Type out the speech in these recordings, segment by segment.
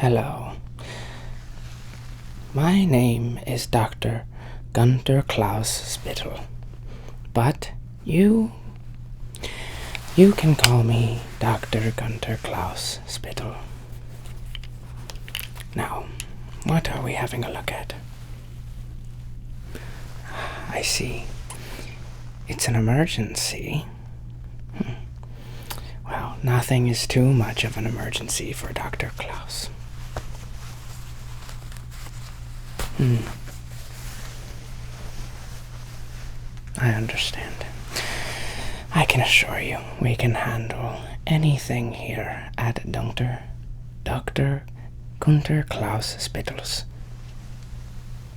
Hello. My name is Dr. Günter Klaus Spittle, but you can call me Dr. Günter Klaus Spittle. Now, what are we having a look at? I see. It's an emergency. Well, nothing is too much of an emergency for Dr. Klaus. I understand. I can assure you we can handle anything here at Dr. Günter Klaus Spittle's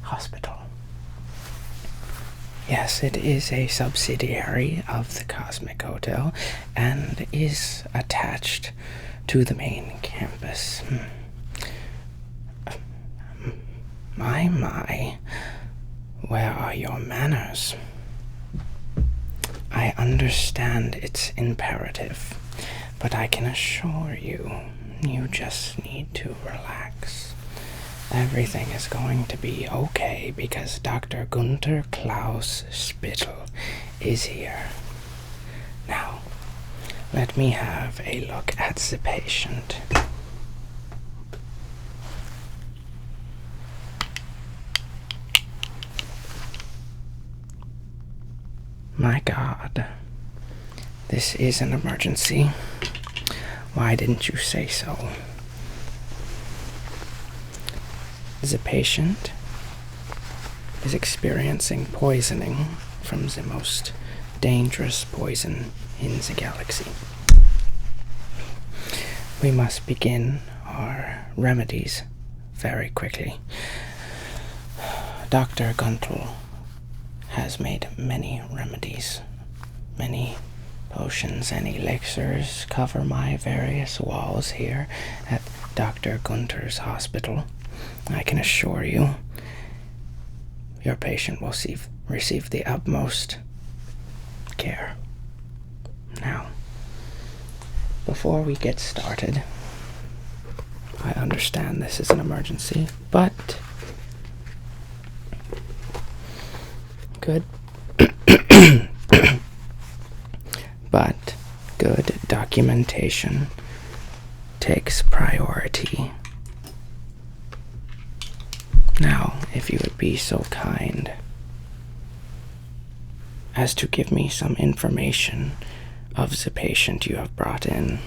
hospital. Yes, it is a subsidiary of the Cosmic Hotel and is attached to the main campus. My, where are your manners? I understand it's imperative, but I can assure you, you just need to relax. Everything is going to be okay because Dr. Günter Klaus Spittle is here. Now, let me have a look at the patient. My God, this is an emergency. Why didn't you say so? The patient is experiencing poisoning from the most dangerous poison in the galaxy. We must begin our remedies very quickly. Dr. Günter has made many remedies. Many potions and elixirs cover my various walls here at Dr. Günter's hospital. I can assure you, your patient will receive the utmost care. Now, before we get started, I understand this is an emergency, but good documentation takes priority. Now, if you would be so kind as to give me some information of the patient you have brought in.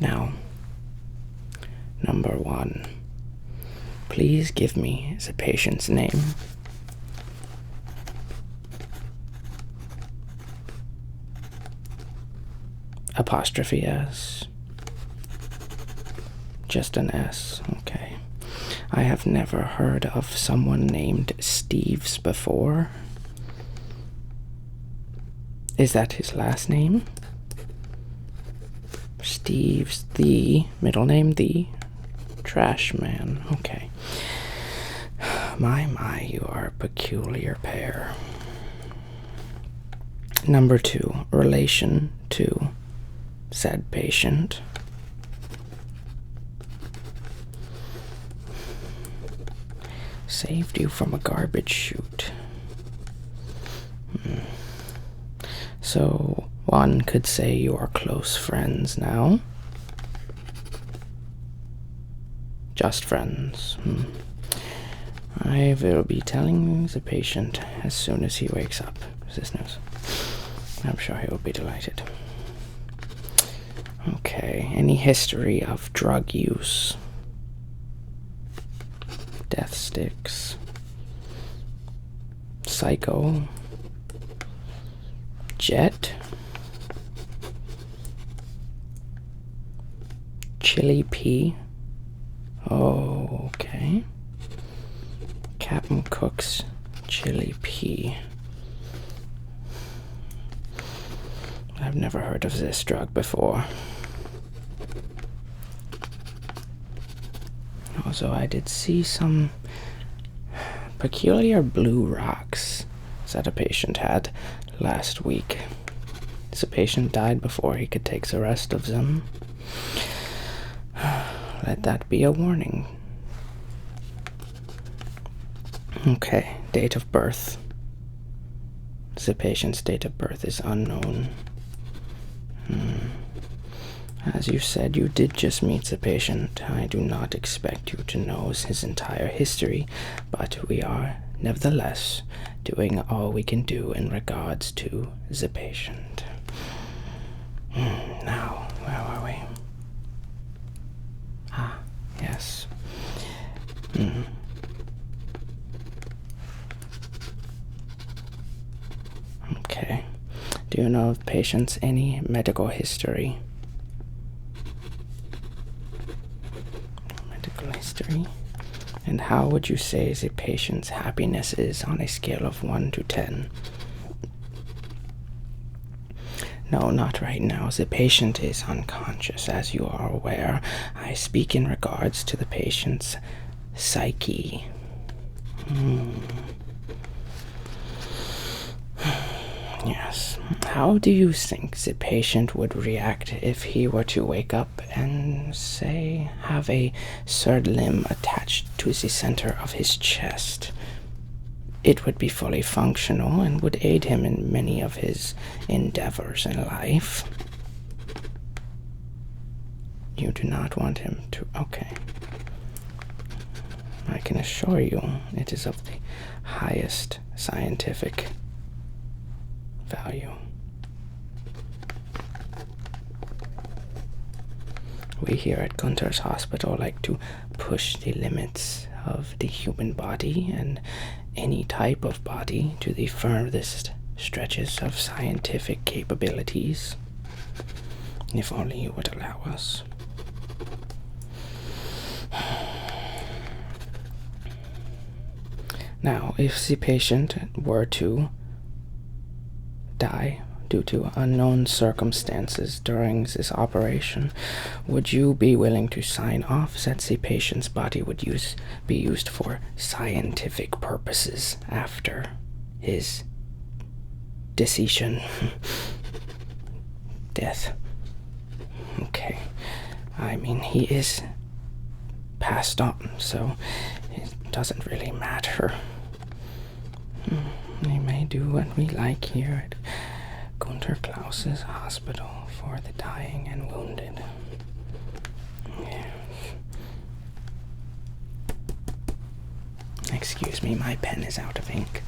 Now, number 1, please give me the patient's name. Apostrophe S. Just an S, okay. I have never heard of someone named Steves before. Is that his last name? Steves, the middle name, the trash man. Okay. My, you are a peculiar pair. Number 2, relation to said patient. Saved you from a garbage chute. So one could say you are close friends now. Just friends. I will be telling the patient as soon as he wakes up this news. I'm sure he will be delighted. Okay, any history of drug use? Death sticks. Psycho. Jet. Chili pea. Oh, okay. Captain Cook's chili pea. I've never heard of this drug before. Also, I did see some peculiar blue rocks that a patient had last week. The patient died before he could take the rest of them. Let that be a warning. Okay, date of birth. The patient's date of birth is unknown. As you said, you did just meet the patient. I do not expect you to know his entire history, but we are, nevertheless, doing all we can do in regards to the patient. Now, where are we? Ah, yes. Okay. Do you know of the patient's any medical history? Medical history? And how would you say the patient's happiness is on a scale of 1 to 10? No, not right now. The patient is unconscious, as you are aware. I speak in regards to the patient's psyche. Yes. How do you think the patient would react if he were to wake up and, say, have a third limb attached to the center of his chest? It would be fully functional and would aid him in many of his endeavors in life. You do not want him to... Okay. I can assure you it is of the highest scientific value. We here at Günter's hospital like to push the limits of the human body and any type of body to the furthest stretches of scientific capabilities. If only you would allow us. Now, if the patient were to die due to unknown circumstances during this operation, would you be willing to sign off that the patient's body would be used for scientific purposes after his deceased death? Okay. I mean, he is passed on, so it doesn't really matter. We may do what we like here at Günter Klaus's hospital for the dying and wounded. Yes. Excuse me, my pen is out of ink.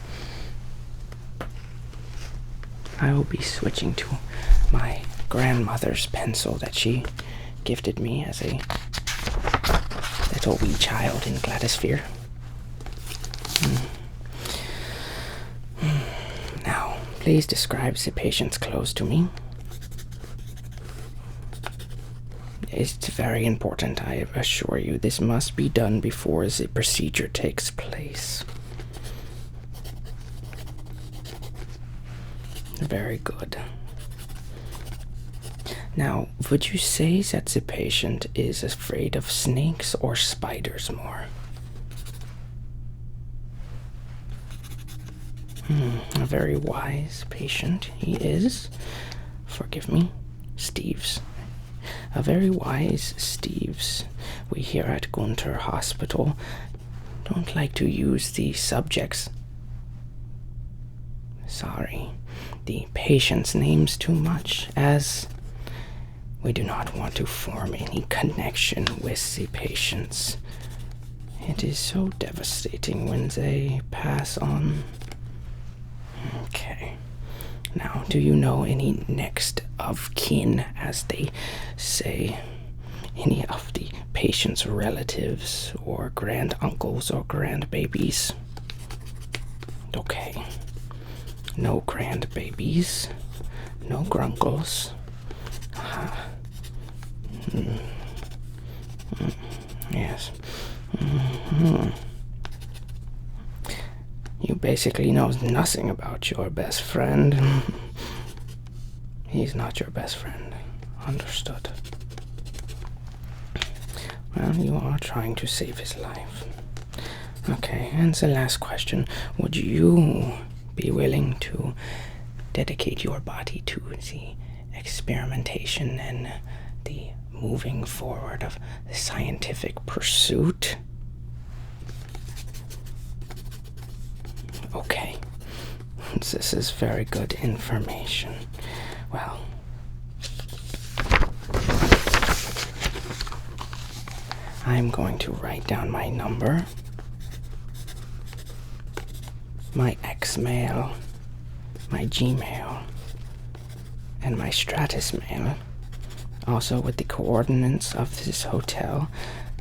I will be switching to my grandmother's pencil that she gifted me as a little wee child in Gladosphere. Now, please describe the patient's clothes to me. It's very important, I assure you. This must be done before the procedure takes place. Very good. Now, would you say that the patient is afraid of snakes or spiders more? A very wise patient he is. Forgive me, Steves. A very wise Steves. We here at Günter Hospital don't like to use the subjects. Sorry, the patient's names too much, as we do not want to form any connection with the patients. It is so devastating when they pass on. Okay. Now, do you know any next of kin, as they say? Any of the patient's relatives, or granduncles, or grandbabies? Okay. No grandbabies. No grunkles. Yes. You basically know nothing about your best friend. He's not your best friend. Understood. Well, you are trying to save his life. Okay, and the last question. Would you be willing to dedicate your body to the experimentation and the moving forward of the scientific pursuit? Okay. This is very good information. Well, I'm going to write down my number, my Xmail, my Gmail, and my Stratus mail, also with the coordinates of this hotel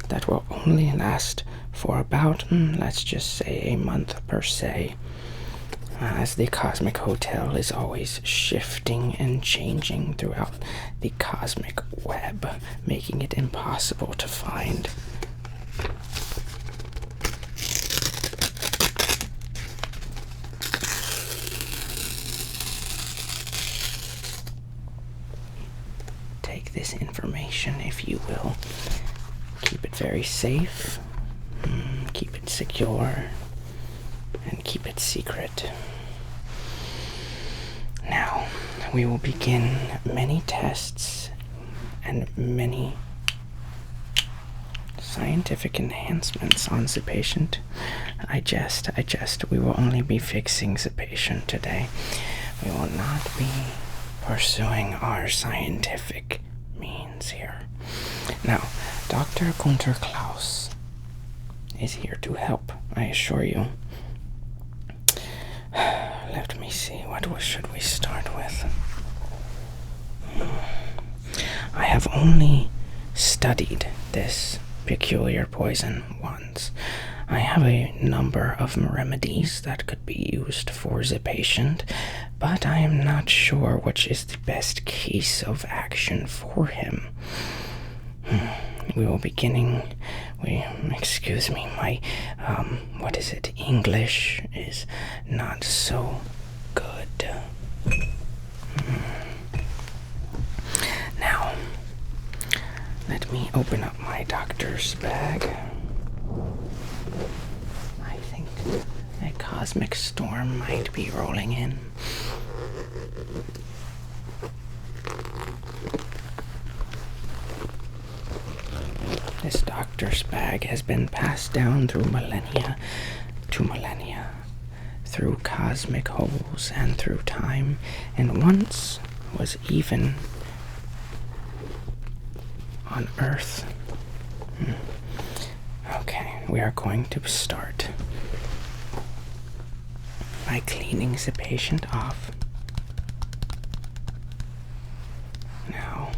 that will only last for about, let's just say, a month per se, as the Cosmic Hotel is always shifting and changing throughout the cosmic web, making it impossible to find. Take this information, if you will. Keep it very safe, keep it secure, and keep it secret. Now, we will begin many tests and many scientific enhancements on the patient. I jest. We will only be fixing the patient today. We will not be pursuing our scientific means here. Now, Dr. Günter Klaus is here to help, I assure you. Let me see, what should we start with? I have only studied this peculiar poison once. I have a number of remedies that could be used for the patient, but I am not sure which is the best case of action for him. We will beginning. Excuse me, my, English is not so good. Now, let me open up my doctor's bag. I think a cosmic storm might be rolling in. This doctor's bag has been passed down through millennia to millennia, through cosmic holes and through time, and once was even on Earth. Okay, we are going to start by cleaning the patient off. Now,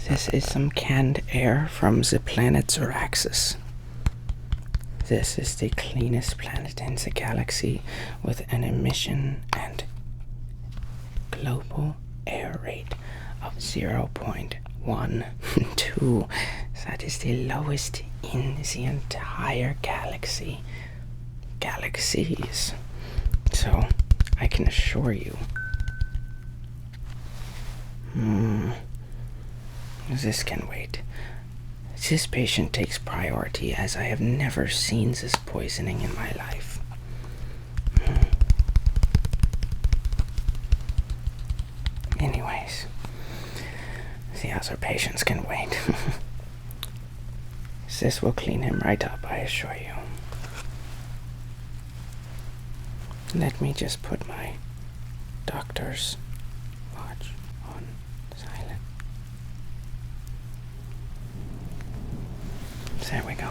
this is some canned air from the planet Zoraxis. This is the cleanest planet in the galaxy, with an emission and global air rate of 0.12. That is the lowest in the entire galaxy. Galaxies. So, I can assure you, this can wait. This patient takes priority, as I have never seen this poisoning in my life. Anyways, the other patients can wait. This will clean him right up, I assure you. Let me just put my doctor's watch on silent. There we go.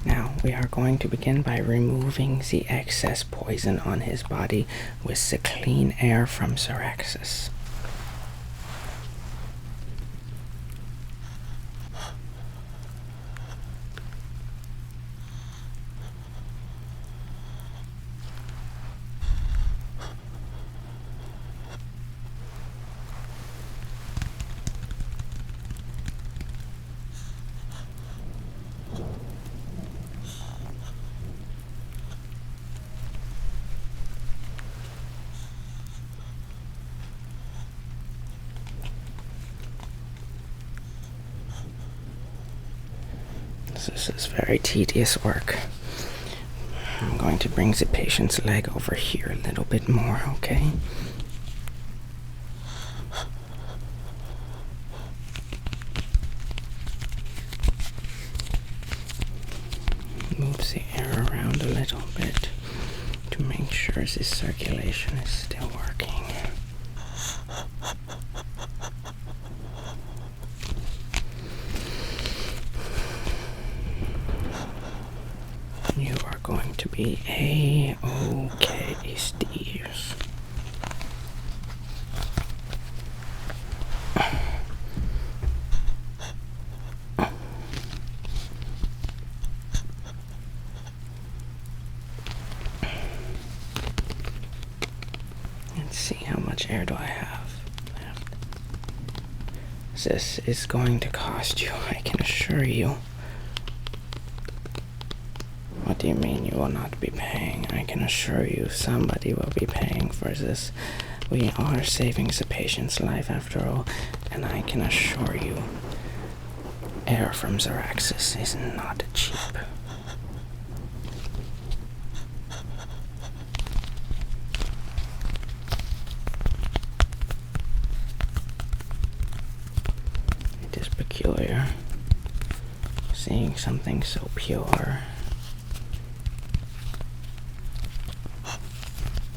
Now, we are going to begin by removing the excess poison on his body with the clean air from Zoraxis. This is very tedious work. I'm going to bring the patient's leg over here a little bit more, okay? Move the air around a little bit to make sure the circulation is still working. You are going to be A-OK, Steves. Let's see, how much air do I have left? This is going to cost you, I can assure you. What do you mean you will not be paying? I can assure you somebody will be paying for this. We are saving the patient's life after all, and I can assure you air from Zaraxis is not cheap. It is peculiar seeing something so pure.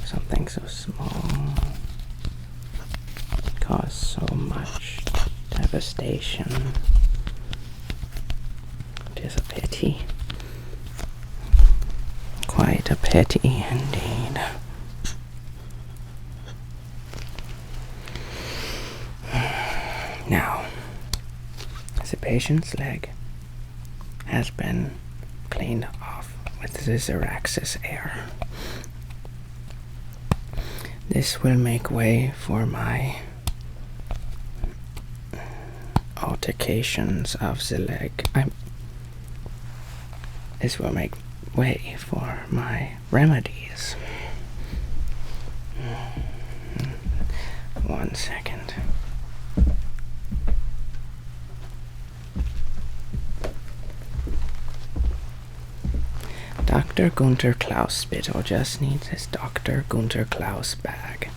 Something so small caused so much devastation. It is a pity. Quite a pity indeed. Now, the patient's leg has been cleaned off with the Zaraxis air. This will make way for my altercations of the leg. This will make way for my remedies. 1 second. Dr. Günter Klaus Spittle just needs his Dr. Günter Klaus bag.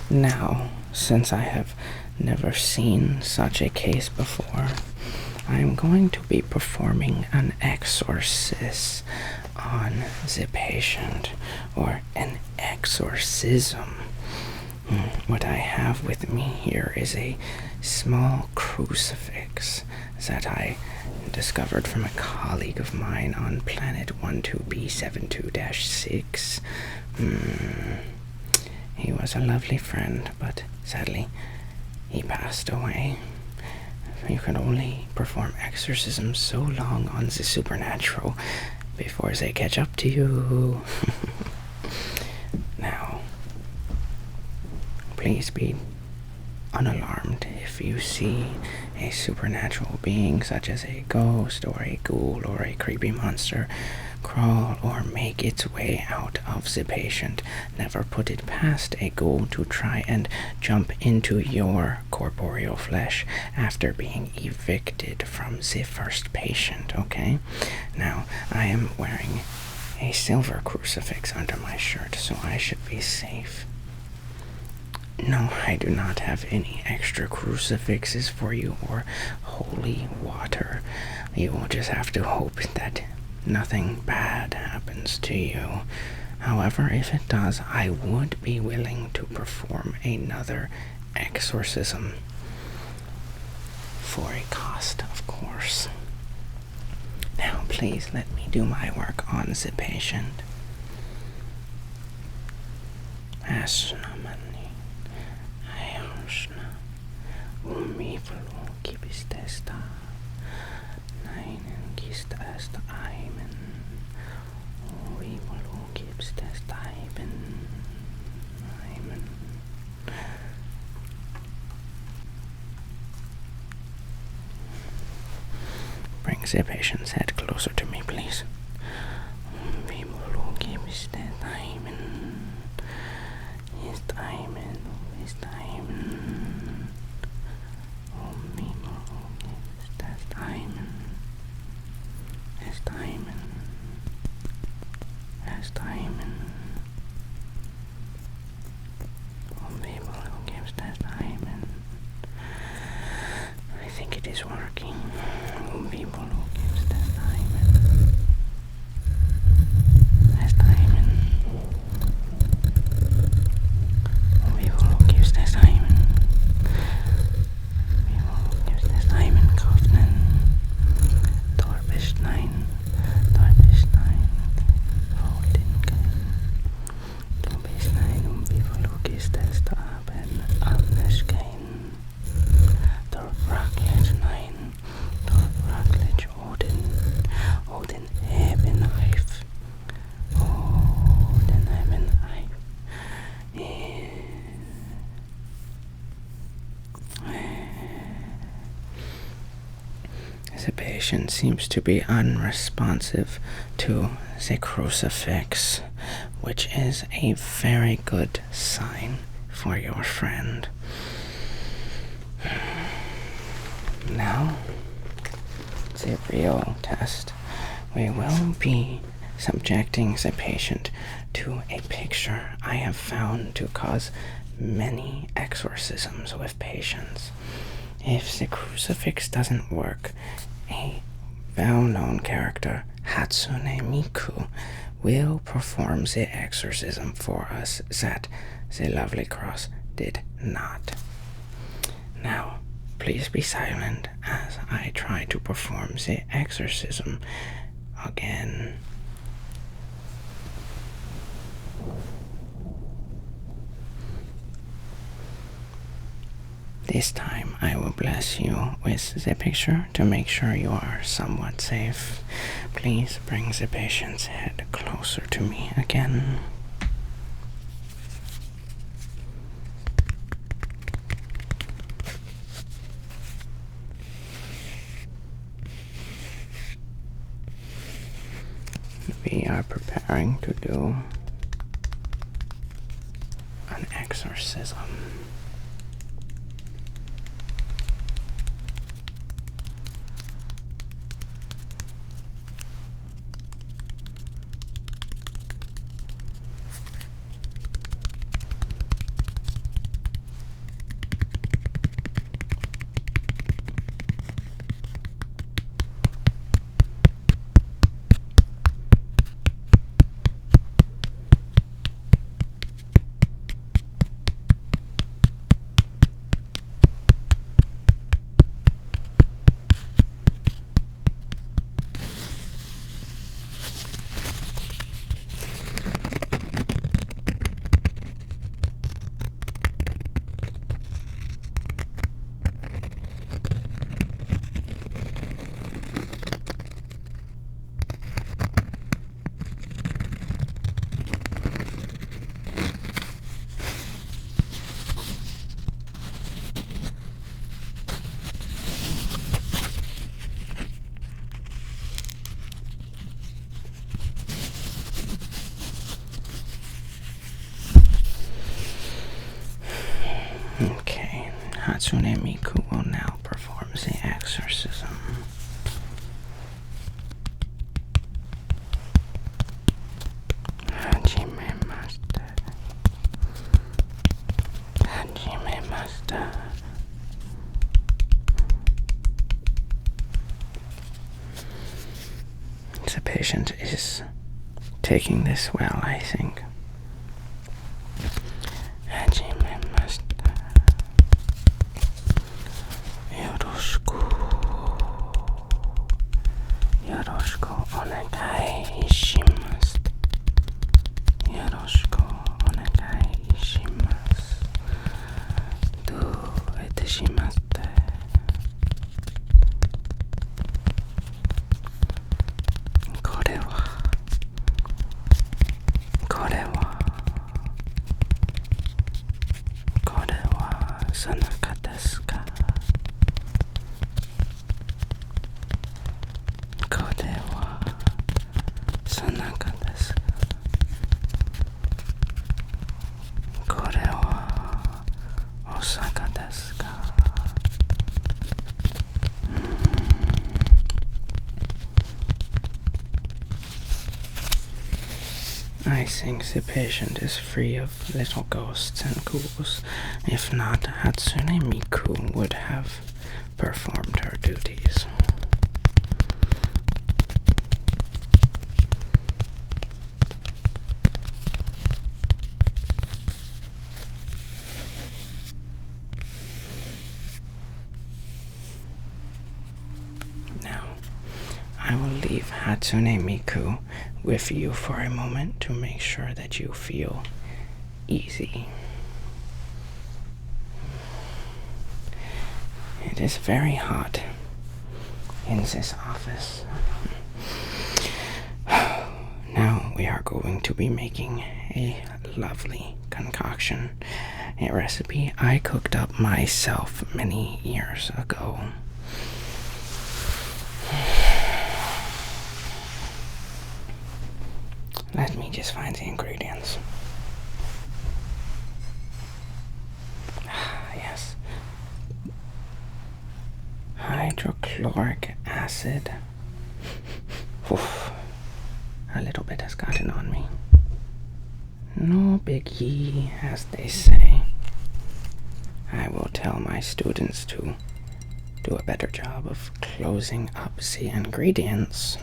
Now, since I have never seen such a case before, I am going to be performing an exorcism on the patient, or an exorcism. What I have with me here is a small crucifix that I discovered from a colleague of mine on planet 12B72-6. He was a lovely friend, but sadly, he passed away. You can only perform exorcisms so long on the supernatural before they catch up to you. Now, please be unalarmed if you see a supernatural being such as a ghost or a ghoul or a creepy monster crawl or make its way out of the patient. Never put it past a ghoul to try and jump into your corporeal flesh after being evicted from the first patient, okay? Now, I am wearing a silver crucifix under my shirt, so I should be safe. No, I do not have any extra crucifixes for you or holy water. You will just have to hope that nothing bad happens to you. However, if it does, I would be willing to perform another exorcism. For a cost, of course. Now, please let me do my work on the patient. Bring the patient's head closer to me, please. is working. We will use the diamond. This diamond. We will use this diamond. We will use this diamond, Kaufman. Torbestein. Vi får logis testa aben Amneskein. Raklet nein. Raklet Odin eben Eif. Odin eben Eif. The patient seems to be unresponsive to the crucifix, which is a very good sign for your friend. Now, the real test. We will be subjecting the patient to a picture I have found to cause many exorcisms with patients. If the crucifix doesn't work, a well-known character, Hatsune Miku, will perform the exorcism for us that the lovely cross did not. Now, please be silent as I try to perform the exorcism again. This time I will bless you with the picture to make sure you are somewhat safe. Please bring the patient's head closer to me again. We are preparing to do an exorcism. Okay, Hatsune Miku will now perform the exorcism. Hajime Master. Hajime Master. The patient is taking this well, I think. I think the patient is free of little ghosts and ghouls. If not, Hatsune Miku would have performed her duties. Now, I will leave Hatsune Miku with you for a moment to make sure that you feel easy. It is very hot in this office. Now we are going to be making a lovely concoction, a recipe I cooked up myself many years ago. Let me just find the ingredients. Yes. Hydrochloric acid. Oof. A little bit has gotten on me. No biggie, as they say. I will tell my students to do a better job of closing up the ingredients.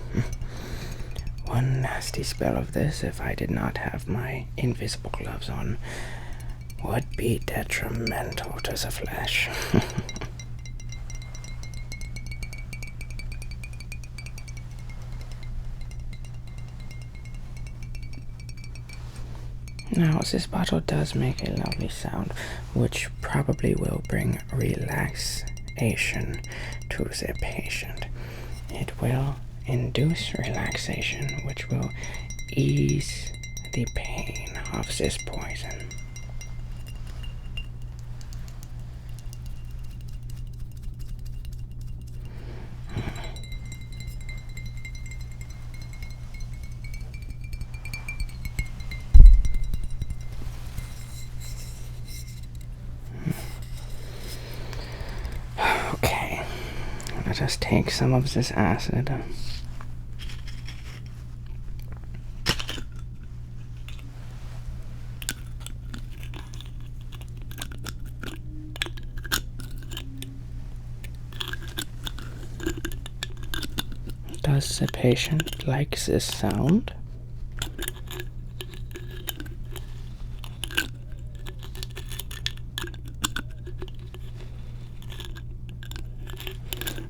One nasty spell of this, if I did not have my invisible gloves on, would be detrimental to the flesh. Now, this bottle does make a lovely sound, which probably will bring relaxation to the patient. It will induce relaxation, which will ease the pain of this poison. Okay, let us take some of this acid. Does the patient like this sound?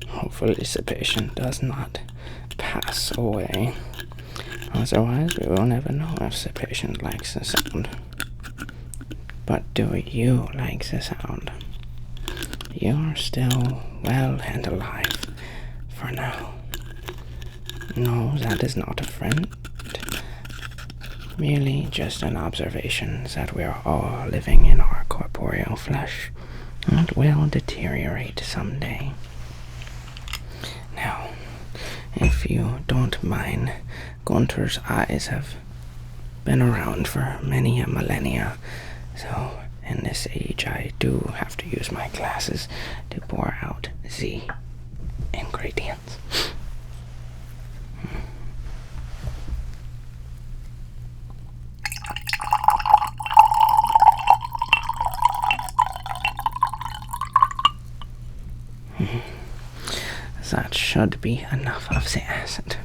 Hopefully the patient does not pass away. Otherwise, we will never know if the patient likes the sound. But do you like the sound? You're still well and alive for now. No, that is not a friend. Merely just an observation that we are all living in our corporeal flesh. It will deteriorate someday. Now, if you don't mind, Günter's eyes have been around for many a millennia, so in this age I do have to use my glasses to pour out the ingredients. That should be enough of the acid.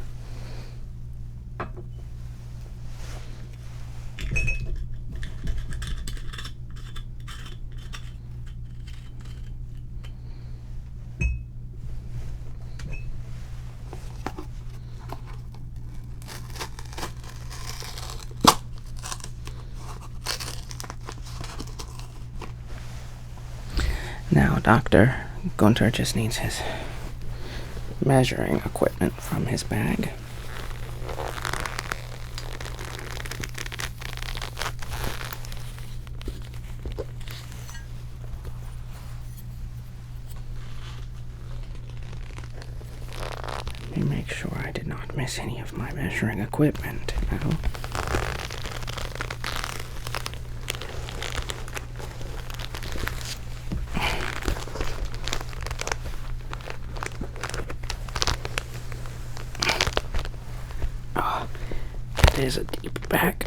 Now, Dr. Günter just needs his measuring equipment from his bag. Let me make sure I did not miss any of my measuring equipment now. Is a deep bag.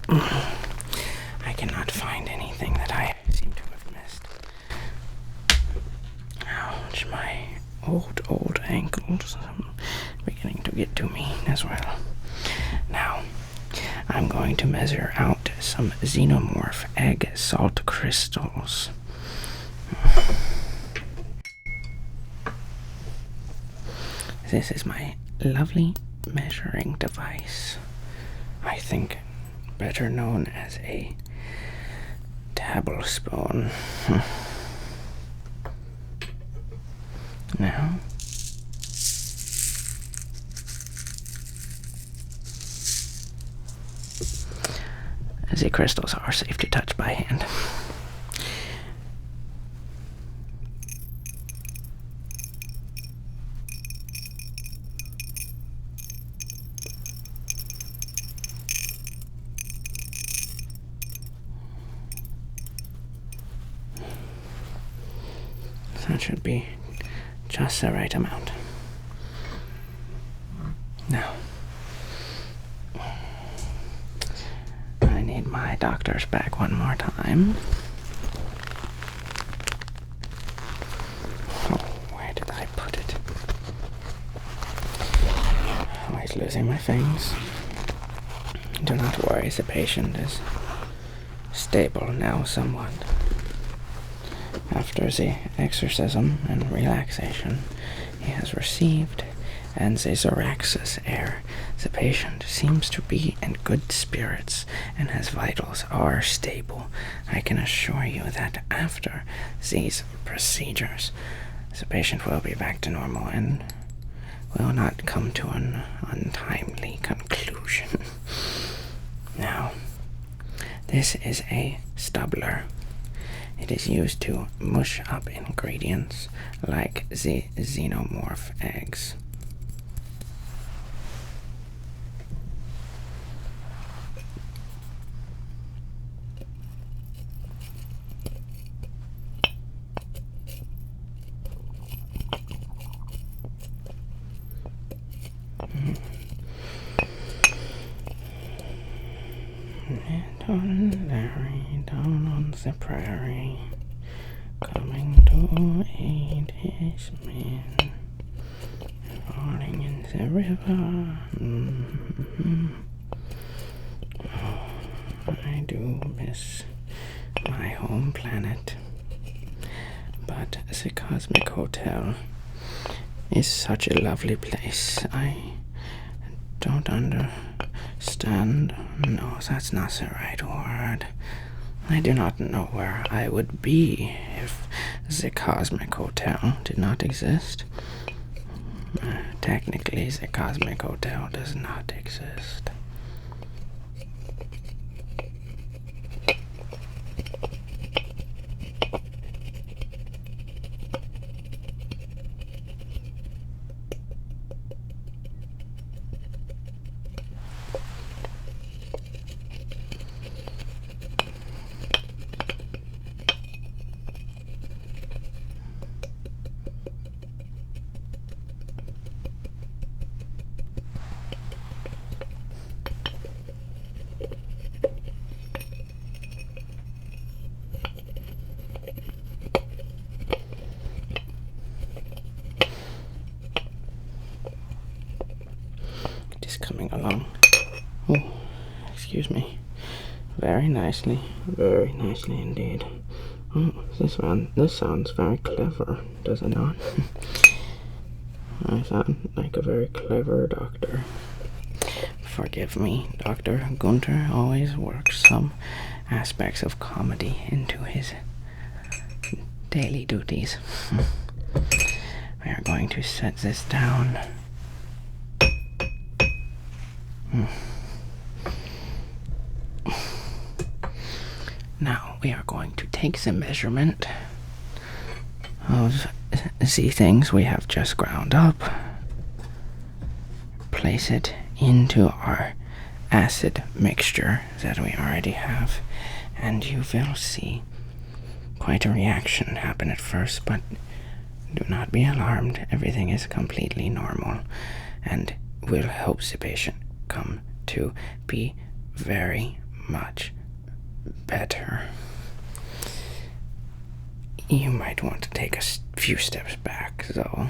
I cannot find anything that I seem to have missed. Oh, old ankles beginning to get to me as well. Now, I'm going to measure out some xenomorph egg salt crystals. This is my lovely measuring device. I think better known as a tablespoon. Now, the crystals are safe to touch by hand. That should be just the right amount. Now, I need my doctor's bag one more time. Oh, where did I put it? Always losing my things. Do not worry, the patient is stable now somewhat. After the exorcism and relaxation he has received, and the Zoraxis air, the patient seems to be in good spirits, and his vitals are stable. I can assure you that after these procedures, the patient will be back to normal and will not come to an untimely conclusion. Now, this is a stubbler. It is used to mush up ingredients like the xenomorph eggs. Down on the prairie, coming to aid his men, falling in the river. Oh, I do miss my home planet, but the Cosmic Hotel is such a lovely place. I don't understand. No, that's not the right word. I do not know where I would be if the Cosmic Hotel did not exist. Technically, the Cosmic Hotel does not exist. Coming along. Oh, excuse me. Very nicely indeed. Oh, this sounds very clever, does it not? I sound like a very clever doctor. Forgive me, Dr. Günter always works some aspects of comedy into his daily duties. We are going to set this down. Now we are going to take the measurement of the things we have just ground up, place it into our acid mixture that we already have, and you will see quite a reaction happen at first, but do not be alarmed. Everything is completely normal and will help the patient come to be very much better. You might want to take a few steps back, though.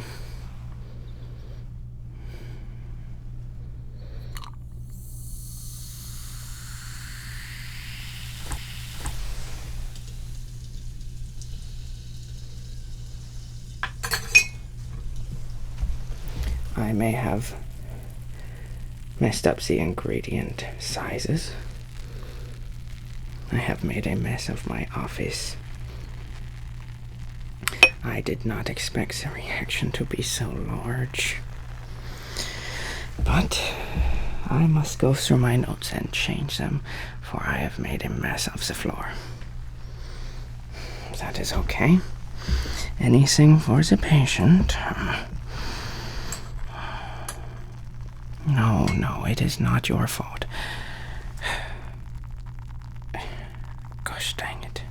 I may have messed up the ingredient sizes. I have made a mess of my office. I did not expect the reaction to be so large. But I must go through my notes and change them, for I have made a mess of the floor. That is okay. Anything for the patient. No, it is not your fault. Gosh dang it.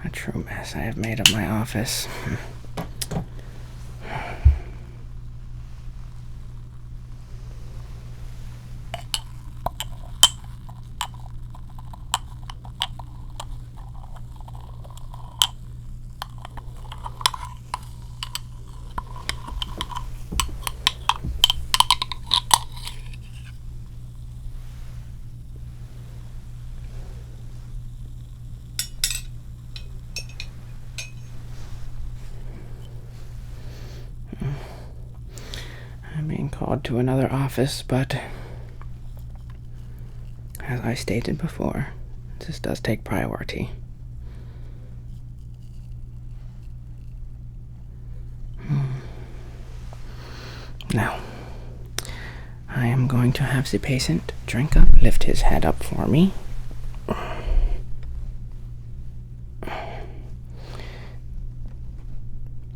A true mess I have made of my office. I'm being called to another office, but as I stated before, this does take priority. Now, I am going to have the patient drink up, lift his head up for me.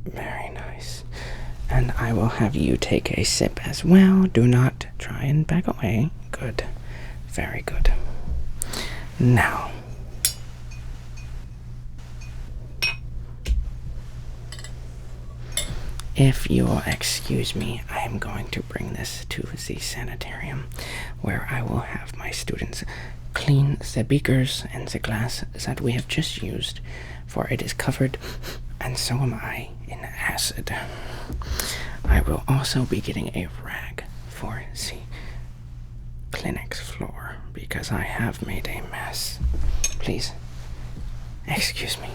Very nice. And I will have you take a sip as well. Do not try and back away. Good. Very good. Now, if you will excuse me, I am going to bring this to the sanitarium, where I will have my students clean the beakers and the glass that we have just used, for it is covered, and so am I, in acid. I will also be getting a rag for the clinic's floor, because I have made a mess. Please, excuse me.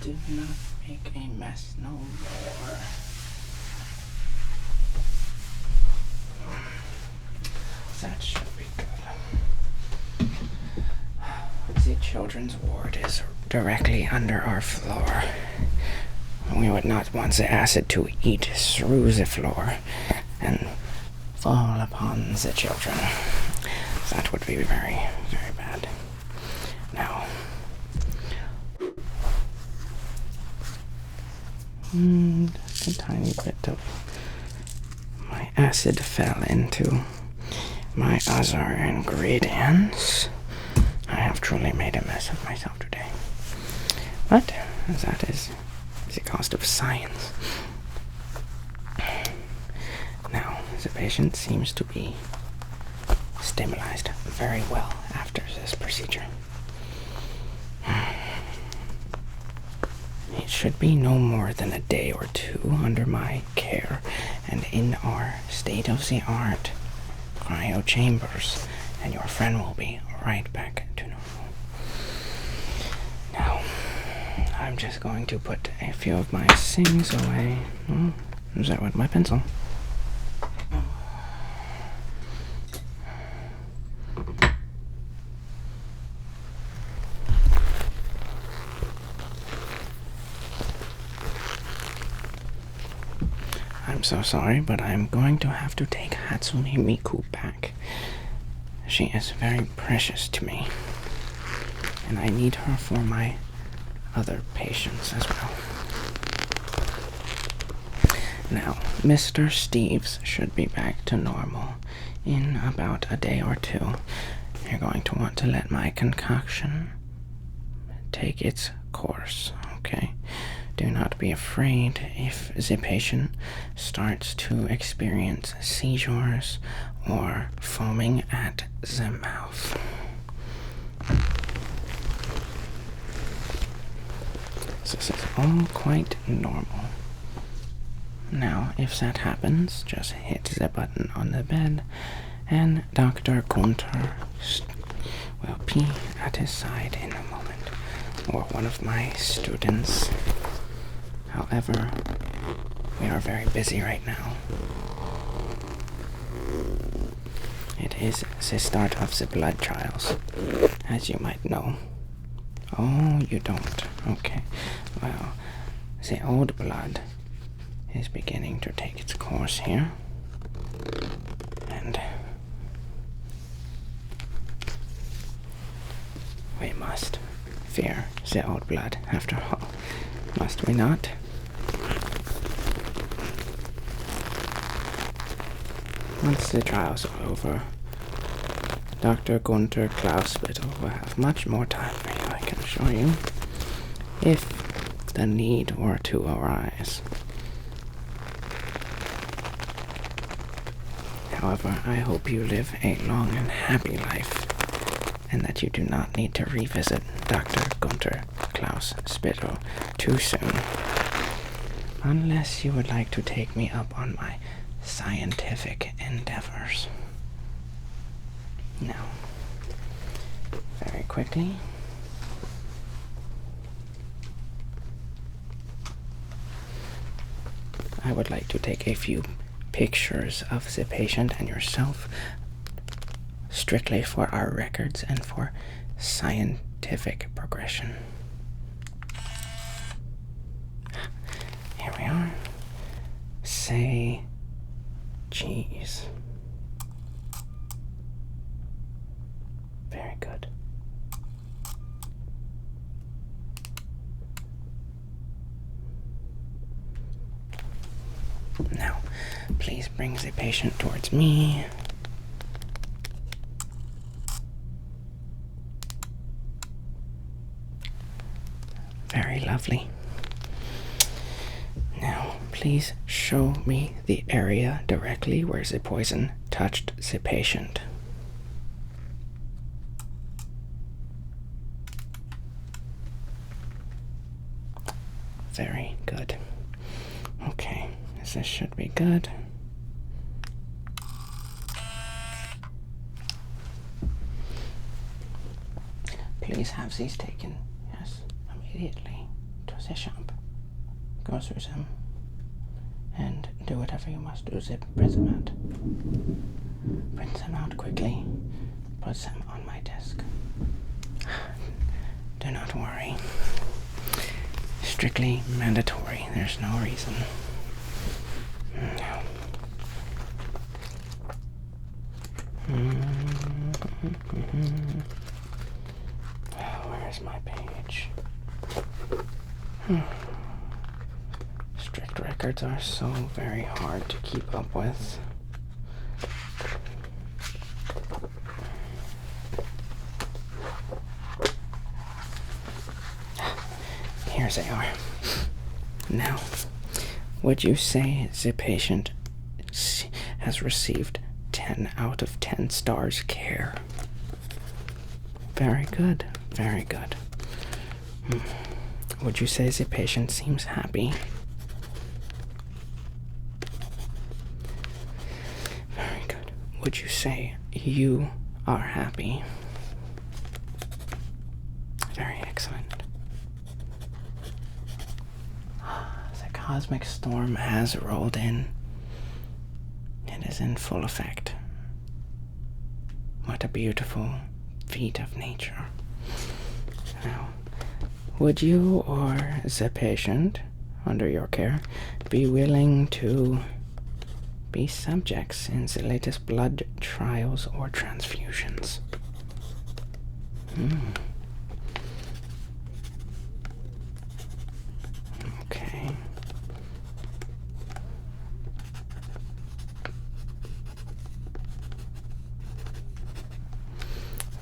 Do not make a mess no more. That should be good. The children's ward is directly under our floor. We would not want the acid to eat through the floor and fall upon the children. That would be very, very bad. Now, just a tiny bit of my acid fell into my other ingredients. I have truly made a mess of myself today. But that is the cost of science. Now, the patient seems to be stimulated very well after this procedure. It should be no more than a day or two under my care and in our state-of-the-art cryo chambers, and your friend will be right back to normal. Now, I'm just going to put a few of my things away. Is that with my pencil? I'm so sorry, but I'm going to have to take Hatsune Miku back. She is very precious to me, and I need her for my other patients as well. Now, Mr. Steves should be back to normal in about a day or two. You're going to want to let my concoction take its course, okay? Do not be afraid if the patient starts to experience seizures or foaming at the mouth. This is all quite normal. Now, if that happens, just hit the button on the bed, and Dr. Günter will be at his side in a moment, or one of my students. However, we are very busy right now. It is the start of the blood trials, as you might know. Oh, you don't. Okay. Well, the old blood is beginning to take its course here. And we must fear the old blood, after all. Must we not? Once the trials are over, Dr. Günter, Klaus, Spittle will have much more time for you, I can assure you, if the need were to arise. However, I hope you live a long and happy life, and that you do not need to revisit Dr. Günter, Klaus, Spittle too soon. Unless you would like to take me up on my scientific endeavors. Now, very quickly, I would like to take a few pictures of the patient and yourself, strictly for our records and for scientific progression. Here we are. Say cheese. Very good. Now, please bring the patient towards me. Very lovely. Now, please show me the area directly where the poison touched the patient. Very good. Okay, this should be good. Please have these taken, yes, immediately to the shop. Go through them and do whatever you must do. Print them out. Print them out quickly. Put them on my desk. Do not worry. Strictly mandatory. There's no reason. No. Where's my page? Strict records are so very hard to keep up with. Here they are. Now, would you say the patient has received 10 out of 10 stars care? Very good, very good. Would you say the patient seems happy? Very good. would you say you are happy? Very excellent. The cosmic storm has rolled in. It is in full effect. What a beautiful feat of nature. Now, would you or the patient under your care be willing to be subjects in the latest blood trials or transfusions? Okay.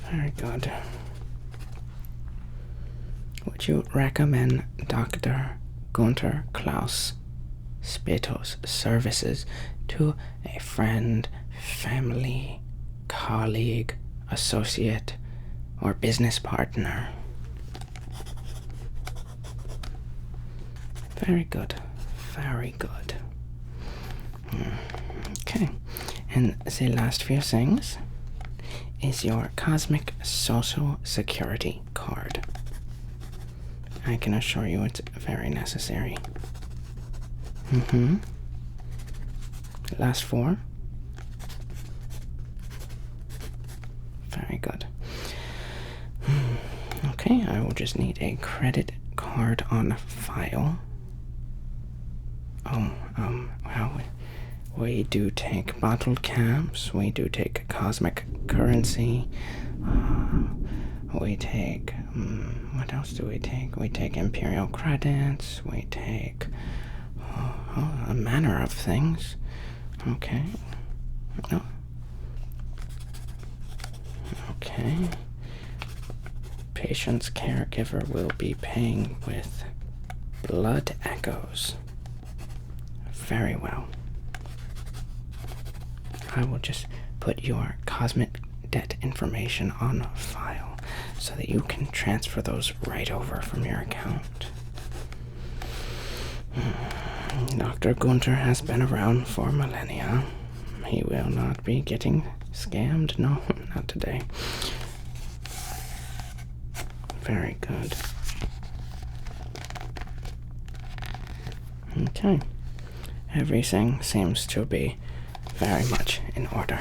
Very good. Would you recommend Dr. Günter Klaus Spittle's services to a friend, family, colleague, associate, or business partner? Very good. Very good. Okay. And the last few things is your Cosmic Social Security card. I can assure you it's very necessary. Last four. Very good. Okay, I will just need a credit card on file. Well, we do take bottled caps, we do take cosmic currency, we take, what else do we take? We take imperial credits, we take a manner of things. Okay. Oh. Okay. Patient's caregiver will be paying with blood echoes. Very well. I will just put your cosmic debt information on file so that you can transfer those right over from your account. Dr. Günter has been around for millennia. He will not be getting scammed. No, not today. Very good. Okay. Everything seems to be very much in order.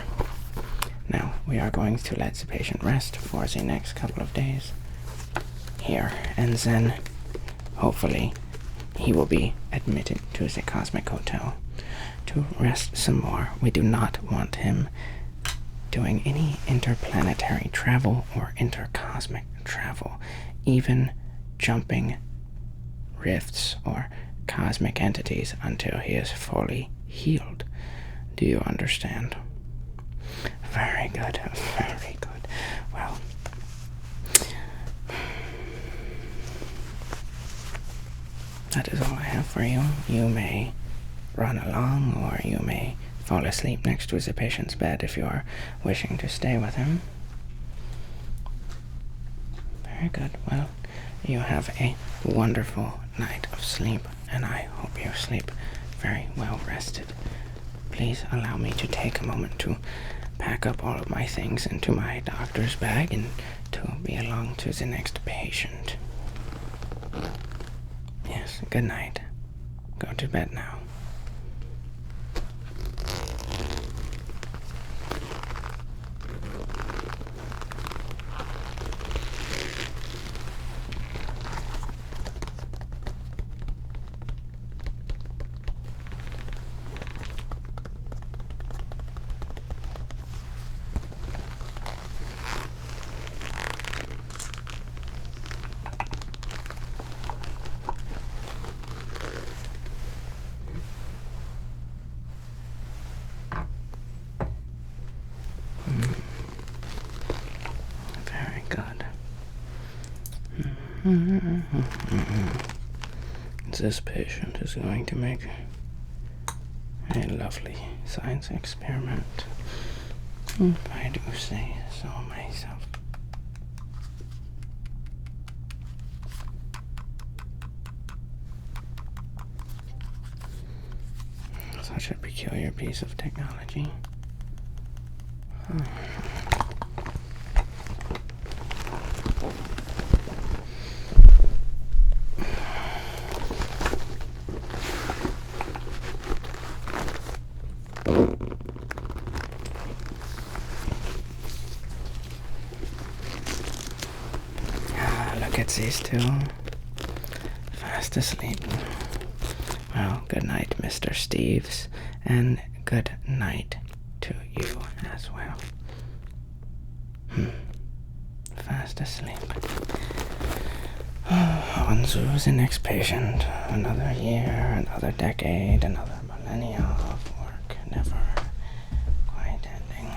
Now, we are going to let the patient rest for the next couple of days here, and then, hopefully, he will be admitted to the Cosmic Hotel to rest some more. We do not want him doing any interplanetary travel or intercosmic travel, even jumping rifts or cosmic entities until he is fully healed. Do you understand? Very good, very good. Well, that is all I have for you. You may run along, or you may fall asleep next to the patient's bed if you are wishing to stay with him. Very good. Well, you have a wonderful night of sleep, and I hope you sleep very well rested. Please allow me to take a moment to pack up all of my things into my doctor's bag and to be along to the next patient. Yes, good night. Go to bed now. Very good. This patient is going to make a lovely science experiment, if I do say so myself. Such a peculiar piece of technology. Look at these two. Fast asleep. Well, good night, Mr. Steves, and good night to you as well. Fast asleep. Onzu's the next patient. Another year, another decade, another millennia of work, never quite ending.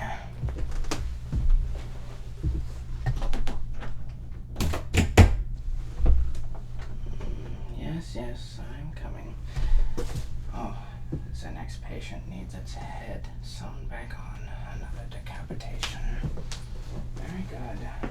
Yes, I'm coming. Oh, the next patient needs its head sewn back on. Another decapitation. Very good.